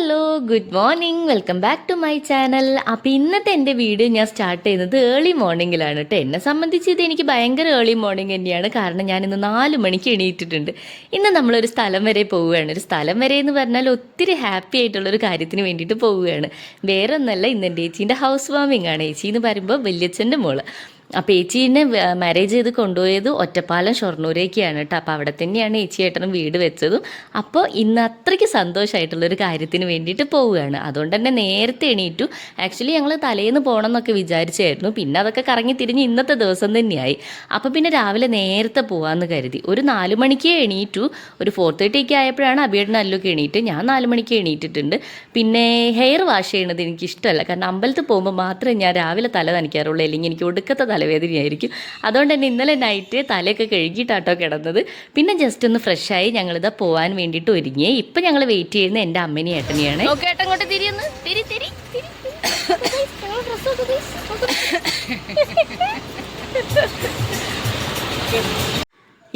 Hello good morning, welcome back to my channel. അപ്പോൾ ഇന്നത്തെ എൻ്റെ വീഡിയോ ഞാൻ സ്റ്റാർട്ട് ചെയ്യുന്നത് ഏർലി മോർണിംഗിലാണ് കേട്ടോ. എന്നെ സംബന്ധിച്ച് ഇത് എനിക്ക് ഭയങ്കര ഏർലി മോർണിംഗ് തന്നെയാണ്. കാരണം ഞാൻ ഇന്ന് 4 മണിക്ക് എണീറ്റിട്ടുണ്ട്. ഇന്ന് നമ്മളൊരു സ്ഥലം വരെ പോവുകയാണ്. ഒരു സ്ഥലം വരെ എന്ന് പറഞ്ഞാൽ ഒത്തിരി ഹാപ്പി ആയിട്ടുള്ളൊരു കാര്യത്തിന് വേണ്ടിയിട്ട് പോവുകയാണ്. വേറെ ഒന്നല്ല, ഇന്ന് എൻ്റെ ചേച്ചീൻ്റെ ഹൗസ് വാമിംഗ് ആണ്. ചേച്ചി എന്ന് പറയുമ്പോൾ വല്യച്ഛൻ്റെ മോള്. അപ്പോൾ ചേച്ചീനെ മാരേജ് ചെയ്ത് കൊണ്ടുപോയത് ഒറ്റപ്പാലം ഷൊർണൂരേക്കാണ് കേട്ടോ. അപ്പോൾ അവിടെ തന്നെയാണ് ചേച്ചി ഏട്ടനും വീട് വെച്ചതും. അപ്പോൾ ഇന്ന് അത്രയ്ക്ക് സന്തോഷമായിട്ടുള്ളൊരു കാര്യത്തിന് വേണ്ടിയിട്ട് പോവുകയാണ്. അതുകൊണ്ട് തന്നെ നേരത്തെ എണീറ്റു. ആക്ച്വലി ഞങ്ങൾ തലേന്ന് പോകണം എന്നൊക്കെ വിചാരിച്ചായിരുന്നു. പിന്നെ അതൊക്കെ കറങ്ങി തിരിഞ്ഞ് ഇന്നത്തെ ദിവസം തന്നെയായി. അപ്പോൾ പിന്നെ രാവിലെ നേരത്തെ പോകാമെന്ന് കരുതി. ഒരു 4 മണിക്ക് എണീറ്റു. ഒരു 4:30 ആയപ്പോഴാണ് അബിയേട്ടനും അല്ലൊക്കെ എണീറ്റ്. ഞാൻ 4 മണിക്ക് എണീറ്റിട്ടുണ്ട്. പിന്നെ ഹെയർ വാഷ് ചെയ്യണത് എനിക്കിഷ്ടമല്ല. കാരണം അമ്പലത്തിൽ പോകുമ്പോൾ മാത്രമേ ഞാൻ രാവിലെ തല നനയ്ക്കാറുള്ളൂ. അല്ലെങ്കിൽ എനിക്ക് ഒടുക്കത്തെ തലവേദനയായിരിക്കും. അതുകൊണ്ട് തന്നെ ഇന്നലെ നൈറ്റ് തലയൊക്കെ കഴുകിയിട്ടാട്ടോ കിടന്നത്. പിന്നെ ജസ്റ്റ് ഒന്ന് ഫ്രഷായി ഞങ്ങളിതാ പോകാൻ വേണ്ടിയിട്ട് ഒരുങ്ങിയേ. ഇപ്പം ഞങ്ങൾ വെയിറ്റ് ചെയ്യുന്ന എൻ്റെ അമ്മനെയും ഏട്ടനെയാണ്. ഏട്ടങ്ങോട്ട് തിരിയൊന്ന് തിരി തിരി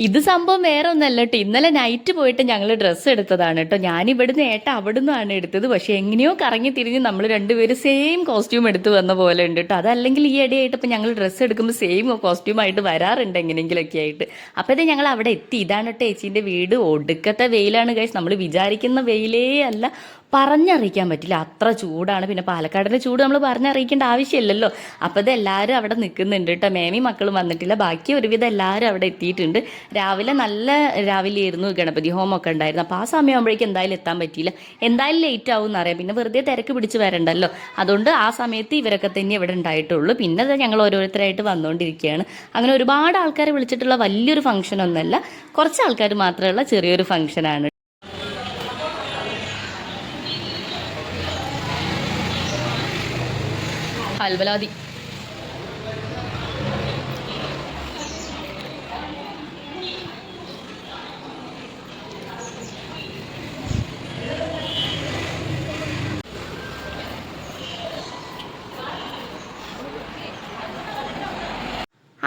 ഇത് സംഭവം വേറെ ഒന്നല്ല കേട്ടോ. ഇന്നലെ നൈറ്റ് പോയിട്ട് ഞങ്ങൾ ഡ്രസ്സ് എടുത്തതാണ് കേട്ടോ. ഞാനിവിടുന്ന് ഏട്ട അവിടുന്നാണ് എടുത്തത്. പക്ഷേ എങ്ങനെയോ കറങ്ങി തിരിഞ്ഞ് നമ്മൾ രണ്ടുപേരും സെയിം കോസ്റ്റ്യൂം എടുത്ത് വന്ന പോലെ ഉണ്ട് കേട്ടോ. അതല്ലെങ്കിൽ ഈ ഇടയായിട്ട് ഇപ്പം ഞങ്ങൾ ഡ്രസ്സ് എടുക്കുമ്പോൾ സെയിം കോസ്റ്റ്യൂമായിട്ട് വരാറുണ്ട് എങ്ങനെയെങ്കിലൊക്കെ ആയിട്ട്. അപ്പോൾ ഇത് ഞങ്ങൾ അവിടെ എത്തി. ഇതാണ് കേട്ടോ ചേച്ചീൻ്റെ വീട്. ഒടുക്കത്തെ വെയിലാണ് ഗൈസ്. നമ്മൾ വിചാരിക്കുന്ന വെയിലേ അല്ല. പറഞ്ഞറിയിക്കാൻ പറ്റില്ല, അത്ര ചൂടാണ്. പിന്നെ പാലക്കാടിൻ്റെ ചൂട് നമ്മൾ പറഞ്ഞറിയിക്കേണ്ട ആവശ്യമില്ലല്ലോ. അപ്പോൾ ഇത് എല്ലാവരും അവിടെ നിൽക്കുന്നുണ്ട് കേട്ടോ. മേമി മക്കളും വന്നിട്ടില്ല. ബാക്കി ഒരുവിധം എല്ലാവരും അവിടെ എത്തിയിട്ടുണ്ട്. രാവിലെ നല്ല രാവിലെയായിരുന്നു, ഗണപതി ഹോമമൊക്കെ ഉണ്ടായിരുന്നു. അപ്പോൾ ആ സമയമാകുമ്പോഴേക്കും എന്തായാലും എത്താൻ പറ്റിയില്ല. എന്തായാലും ലേറ്റ് ആവും എന്നറിയാം. പിന്നെ വെറുതെ തിരക്ക് പിടിച്ച് വരണ്ടല്ലോ. അതുകൊണ്ട് ആ സമയത്ത് ഇവരൊക്കെ തന്നെ ഇവിടെ ഉണ്ടായിട്ടുള്ളൂ. പിന്നെ അത് ഞങ്ങൾ ഓരോരുത്തരായിട്ട് വന്നുകൊണ്ടിരിക്കുകയാണ്. അങ്ങനെ ഒരുപാട് ആൾക്കാരെ വിളിച്ചിട്ടുള്ള വലിയൊരു ഫംഗ്ഷനൊന്നുമല്ല, കുറച്ച് ആൾക്കാർ മാത്രമുള്ള ചെറിയൊരു ഫംഗ്ഷനാണ്. അൽബലാദി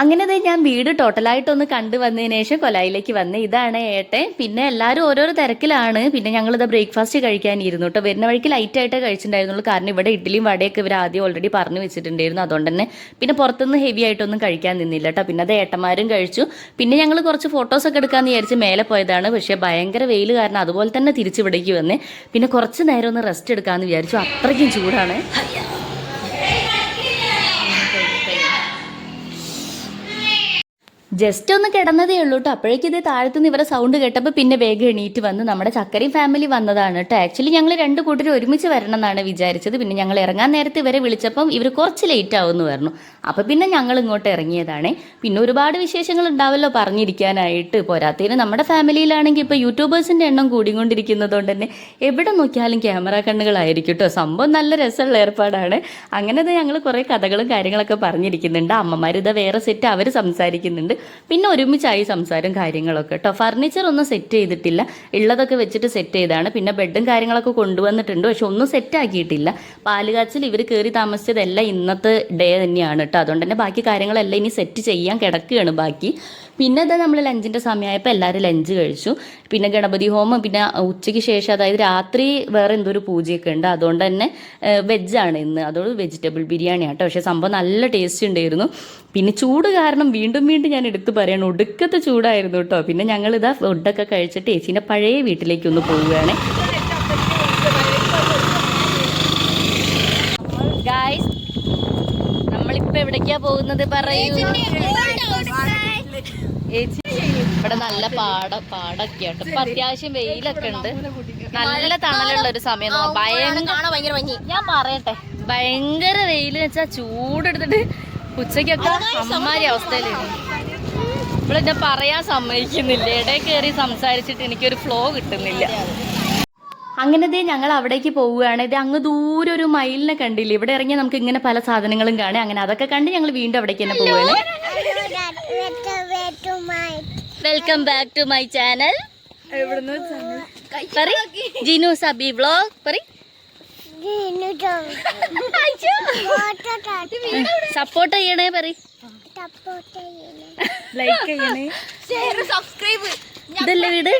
അങ്ങനെ ഞാൻ വീട് ടോട്ടലായിട്ടൊന്ന് കണ്ടു വന്നതിന് ശേഷം കൊലായിലേക്ക് വന്ന്. ഇതാണ് ഏട്ടൻ. പിന്നെ എല്ലാവരും ഓരോരോ തിരക്കിലാണ്. പിന്നെ ഞങ്ങളിത് ബ്രേക്ക്ഫാസ്റ്റ് കഴിക്കാനിരുന്നു കേട്ടോ. വരുന്ന വഴിക്ക് ലൈറ്റായിട്ടേ കഴിച്ചിട്ടുണ്ടായിരുന്നുള്ളൂ. കാരണം ഇവിടെ ഇഡ്ഡലിയും വടയൊക്കെ ഇവർ ആദ്യം ഓൾറെഡി പറഞ്ഞു വെച്ചിട്ടുണ്ടായിരുന്നു. അതുകൊണ്ട് തന്നെ പിന്നെ പുറത്തുനിന്ന് ഹെവി ആയിട്ടൊന്നും കഴിക്കാൻ നിന്നില്ല കേട്ടോ. പിന്നെ അത് ഏട്ടന്മാരും കഴിച്ചു. പിന്നെ ഞങ്ങൾ കുറച്ച് ഫോട്ടോസൊക്കെ എടുക്കാമെന്ന് വിചാരിച്ച് മേലെ പോയതാണ്. പക്ഷേ ഭയങ്കര വെയിൽ കാരണം അതുപോലെ തന്നെ തിരിച്ചിവിടേക്ക് വന്നേ. പിന്നെ കുറച്ച് നേരം ഒന്ന് റെസ്റ്റ് എടുക്കാമെന്ന് വിചാരിച്ചു. അത്രയ്ക്കും ചൂടാണ്. ജസ്റ്റ് ഒന്ന് കിടന്നതേ ഉള്ളൂ കേട്ടോ. അപ്പോഴേക്കും ഇതേ താഴത്തുനിന്ന് ഇവരെ സൗണ്ട് കേട്ടപ്പോൾ പിന്നെ വേഗം എണീറ്റ് വന്ന് നമ്മുടെ ചക്കരയും ഫാമിലി വന്നതാണ് കേട്ടോ. ആക്ച്വലി ഞങ്ങൾ 2 കൂട്ടരും ഒരുമിച്ച് വരണം എന്നാണ് വിചാരിച്ചത്. പിന്നെ ഞങ്ങൾ ഇറങ്ങാൻ നേരത്തെ ഇവരെ വിളിച്ചപ്പം ഇവർ കുറച്ച് ലേറ്റ് ആവുമെന്ന് പറഞ്ഞു. അപ്പോൾ പിന്നെ ഞങ്ങൾ ഇങ്ങോട്ട് ഇറങ്ങിയതാണ്. പിന്നെ ഒരുപാട് വിശേഷങ്ങൾ ഉണ്ടാവല്ലോ പറഞ്ഞിരിക്കാനായിട്ട്. പോരാത്തതിന് നമ്മുടെ ഫാമിലിയിലാണെങ്കിൽ ഇപ്പോൾ യൂട്യൂബേഴ്സിൻ്റെ എണ്ണം കൂടിക്കൊണ്ടിരിക്കുന്നതുകൊണ്ട് തന്നെ എവിടെ നോക്കിയാലും ക്യാമറ കണ്ണുകളായിരിക്കും കേട്ടോ. സംഭവം നല്ല രസമുള്ള ഏർപ്പാടാണ്. അങ്ങനെ ഞങ്ങൾ കുറേ കഥകളും കാര്യങ്ങളൊക്കെ പറഞ്ഞിരിക്കുന്നുണ്ട്. അമ്മമാരിത് വേറെ സെറ്റ് അവർ സംസാരിക്കുന്നുണ്ട്. പിന്നെ ഒരുമിച്ചായി സംസാരം കാര്യങ്ങളൊക്കെ കേട്ടോ. ഫർണിച്ചർ ഒന്നും സെറ്റ് ചെയ്തിട്ടില്ല, ഉള്ളതൊക്കെ വെച്ചിട്ട് സെറ്റ് ചെയ്താണ്. പിന്നെ ബെഡും കാര്യങ്ങളൊക്കെ കൊണ്ടുവന്നിട്ടുണ്ട്, പക്ഷെ ഒന്നും സെറ്റ് ആക്കിയിട്ടില്ല. പാലുകാച്ചിൽ ഇവർ കയറി താമസിച്ചതെല്ലാം ഇന്നത്തെ ഡേ തന്നെയാണ് കേട്ടോ. അതുകൊണ്ട് തന്നെ ബാക്കി കാര്യങ്ങളെല്ലാം ഇനി സെറ്റ് ചെയ്യാൻ കിടക്കുകയാണ് ബാക്കി. പിന്നെ അത് നമ്മൾ ലഞ്ചിൻ്റെ സമയമായപ്പോൾ എല്ലാവരും ലഞ്ച് കഴിച്ചു. പിന്നെ ഗണപതി ഹോമം, പിന്നെ ഉച്ചയ്ക്ക് ശേഷം അതായത് രാത്രി വേറെ എന്തോ ഒരു പൂജയൊക്കെ ഉണ്ട്. അതുകൊണ്ട് തന്നെ വെജാണ് ഇന്ന്. അതോട് വെജിറ്റബിൾ ബിരിയാണി ആട്ടോ. പക്ഷേ സംഭവം നല്ല ടേസ്റ്റ് ഉണ്ടായിരുന്നു. പിന്നെ ചൂട് കാരണം വീണ്ടും ഞാൻ എടുത്തു പറയണം, ഒടുക്കത്തെ ചൂടായിരുന്നു കേട്ടോ. പിന്നെ ഞങ്ങളിതാ ഫുഡൊക്കെ കഴിച്ചിട്ട് ചേച്ചീൻ്റെ പഴയ വീട്ടിലേക്കൊന്ന് പോവുകയാണ്. ഗായ്സ്, നമ്മളിപ്പോൾ എവിടേക്കാണ് പോകുന്നത് പറയൂ ചേച്ചി. ഇവിടെ നല്ല പാടൊക്കെ ആട്ടോ. ഇപ്പൊ അത്യാവശ്യം വെയിലൊക്കെ ഉണ്ട്. നല്ല തണലുള്ള ഒരു സമയം. ഞാൻ പറയട്ടെ, ഭയങ്കര വെയിൽ വെച്ചാൽ ചൂടെടുത്തിട്ട് ഉച്ചക്കൊക്കെ അമ്മമാരി അവസ്ഥയിലാണ്. ഇവളെന്നെ പറയാൻ സമ്മതിക്കുന്നില്ല. ഇടയിൽ കയറി സംസാരിച്ചിട്ട് എനിക്കൊരു ഫ്ലോ കിട്ടുന്നില്ല. അങ്ങനെ ഞങ്ങൾ അവിടേക്ക് പോവുകയാണ്. ഇത് അങ്ങ് ദൂരെ ഒരു മയിലിനെ കണ്ടില്ലേ? ഇവിടെ ഇറങ്ങിയാൽ നമുക്ക് ഇങ്ങനെ പല സാധനങ്ങളും കാണാം. അങ്ങനെ അതൊക്കെ കണ്ട് ഞങ്ങൾ വീണ്ടും അവിടേക്ക് തന്നെ പോവുകയാണ്. Welcome back to my channel. Jinu Sabi vlog പറ. സപ്പോർട്ട് ചെയ്യണേ പറ. ലൈക്ക് ചെയ്യണേ. ഇതല്ലേ വീട്.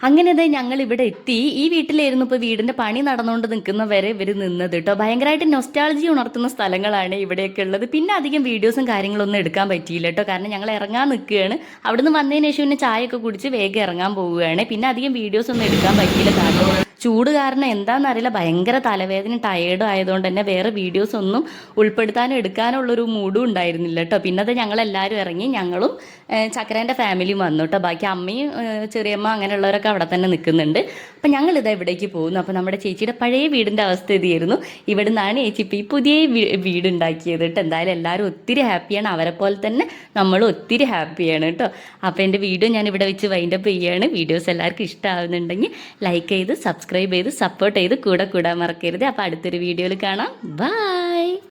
അങ്ങനെ അതെ ഞങ്ങൾ ഇവിടെ എത്തി. ഈ വീട്ടിലായിരുന്നു ഇപ്പോൾ വീടിന്റെ പണി നടന്നുകൊണ്ട് നിൽക്കുന്ന വരെ ഇവർ നിന്നത് കേട്ടോ. ഭയങ്കരമായിട്ട് നൊസ്റ്റാൾജി ഉണർത്തുന്ന സ്ഥലങ്ങളാണ് ഇവിടെയൊക്കെ ഉള്ളത്. പിന്നെ അധികം വീഡിയോസും കാര്യങ്ങളൊന്നും എടുക്കാൻ പറ്റിയില്ല കേട്ടോ, കാരണം ഞങ്ങൾ ഇറങ്ങാൻ നിൽക്കുകയാണ്. അവിടുന്ന് വന്നതിന് ശേഷം പിന്നെ ചായയൊക്കെ കുടിച്ച് വേഗം ഇറങ്ങാൻ പോവുകയാണ്. പിന്നെ അധികം വീഡിയോസ് ഒന്നും എടുക്കാൻ പറ്റിയില്ല, കാരണം ചൂട് കാരണം എന്താണെന്നറിയില്ല, ഭയങ്കര തലവേദന ടയേർഡും ആയതുകൊണ്ട് തന്നെ വേറെ വീഡിയോസ് ഒന്നും ഉൾപ്പെടുത്താനും എടുക്കാനുള്ളൊരു മൂഡും ഉണ്ടായിരുന്നില്ല കേട്ടോ. പിന്നെ അത് ഞങ്ങളെല്ലാവരും ഇറങ്ങി, ഞങ്ങളും ചക്കരേൻ്റെ ഫാമിലിയും വന്നു കേട്ടോ. ബാക്കി അമ്മയും ചെറിയമ്മ അങ്ങനെയുള്ളവരൊക്കെ അവിടെ തന്നെ നിൽക്കുന്നുണ്ട്. അപ്പം ഞങ്ങളിതാ ഇവിടേക്ക് പോകുന്നു. അപ്പോൾ നമ്മുടെ ചേച്ചിയുടെ പഴയ വീടിൻ്റെ അവസ്ഥ ഇതായിരുന്നു. ഇവിടെ നിന്നാണ് ചേച്ചി ഇപ്പോൾ ഈ പുതിയ വീടുണ്ടാക്കിയത് കേട്ടോ. എന്തായാലും എല്ലാവരും ഒത്തിരി ഹാപ്പിയാണ്, അവരെ പോലെ തന്നെ നമ്മളും ഒത്തിരി ഹാപ്പിയാണ് കേട്ടോ. അപ്പോൾ എൻ്റെ വീഡിയോ ഞാൻ ഇവിടെ വെച്ച് വൈൻഡപ്പ് ചെയ്യുകയാണ്. വീഡിയോസ് എല്ലാവർക്കും ഇഷ്ടമാകുന്നുണ്ടെങ്കിൽ ലൈക്ക് ചെയ്ത് സബ്സ്ക്രൈബ് ചെയ്ത് സപ്പോർട്ട് ചെയ്ത് കൂടെ കൂടാൻ മറക്കരുത്. അപ്പോൾ അടുത്തൊരു വീഡിയോയിൽ കാണാം. ബൈ.